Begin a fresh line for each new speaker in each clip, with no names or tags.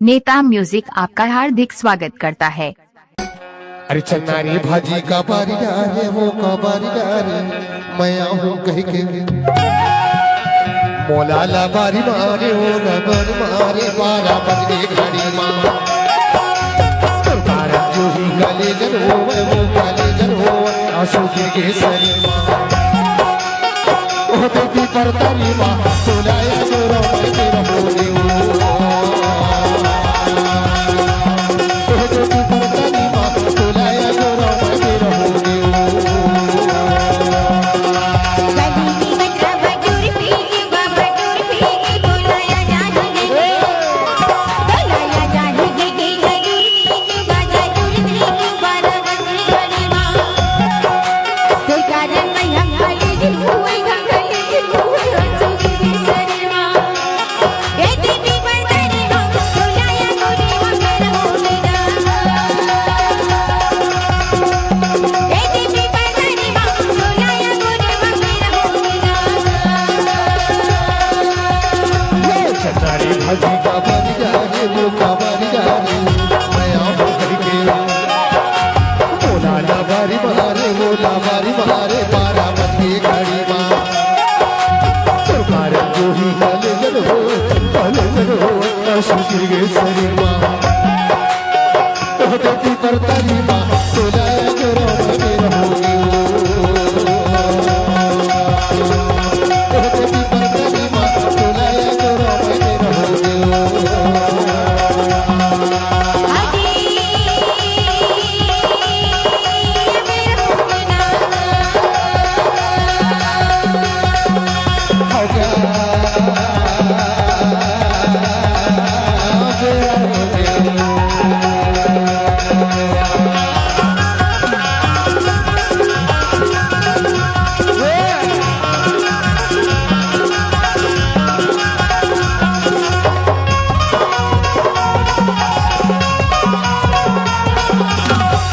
नेता म्यूजिक आपका हार्दिक स्वागत करता है।
अरे चन्नारी भाजी का बारिया रे वो का बारिया रे मैं आऊं कह के मोला ला बारी मारे ओ ला बारी मारे 12 बज गए घड़ी मां बारा जो ही गले जन हो वो गले जन हो आंसू के सरी मां ओ बेटी पर तारी मां सुनाया गोरो मैं तेरा बोली भाजी का बारिया रे वो का बारिया रे मैं आऊं करके मोला ला बारी मारे वो ला बारी मारे 12 बज गए घड़ी मां सरकार जो ही गले जन हो आंसू गिर गए सरी मां ओ बेटी पर तारी मां सुनाया गोरो मैं रहूंगी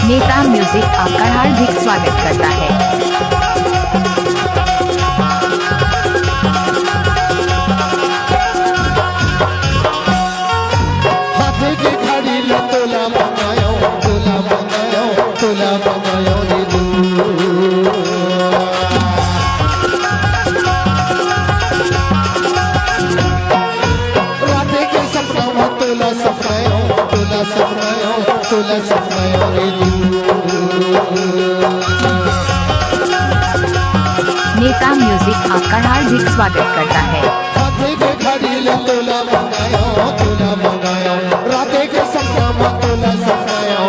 नेता म्यूजिक आपका हार्दिक स्वागत करता है।
हाथे की घड़ी लो तोला मंगायो रे तू राते के सपना में तोला सपनायो रे तू
नेता म्यूजिक आपका हार्दिक स्वागत करता है।
हाथे के घड़ी लो तोला मंगायो राते के सपना में तोला सपनायो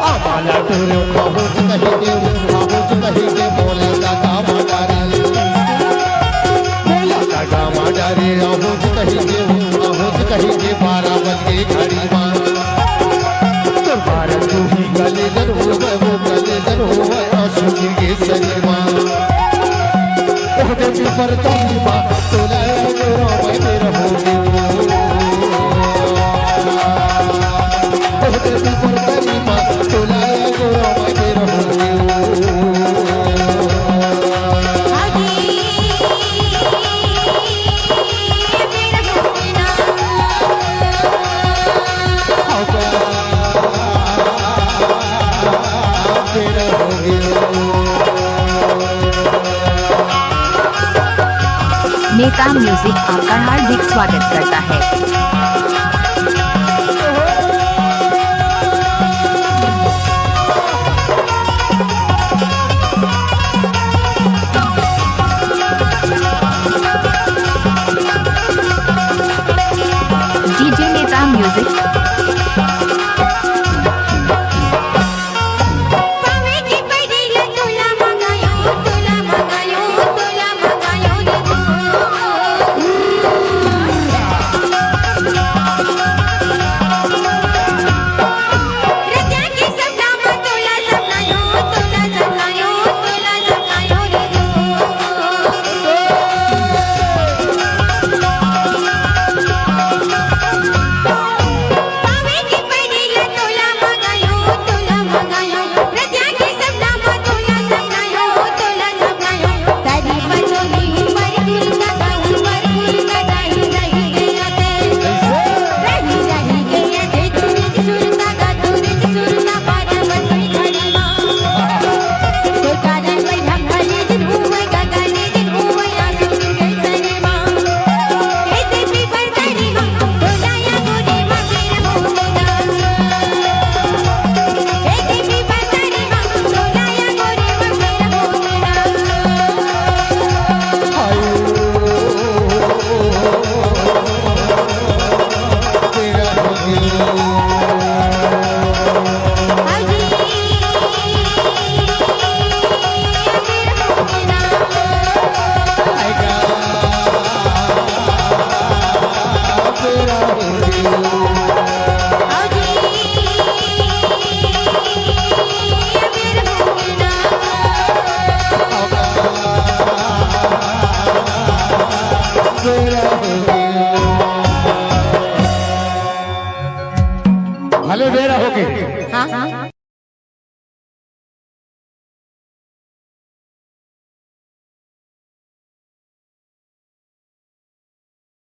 आमाला टोरो खाओ कहीं दे मोला दादा माडारे आहोज कहीं दे 12 बज गए घड़ी मां तो 12 जो ही गले जन हो आंसू गिर गए सरी मां ओ बेटी पर तारी मां सुनाया गोरो मैं तेरा होगी ओ बेटी पर तारी मां सुनाया गोरो मैं तेरा होगी
नेता म्यूजिक आपका हार्दिक स्वागत करता है। डीजे नेता म्यूजिक
भले दे रहोगे
हाँ हाँ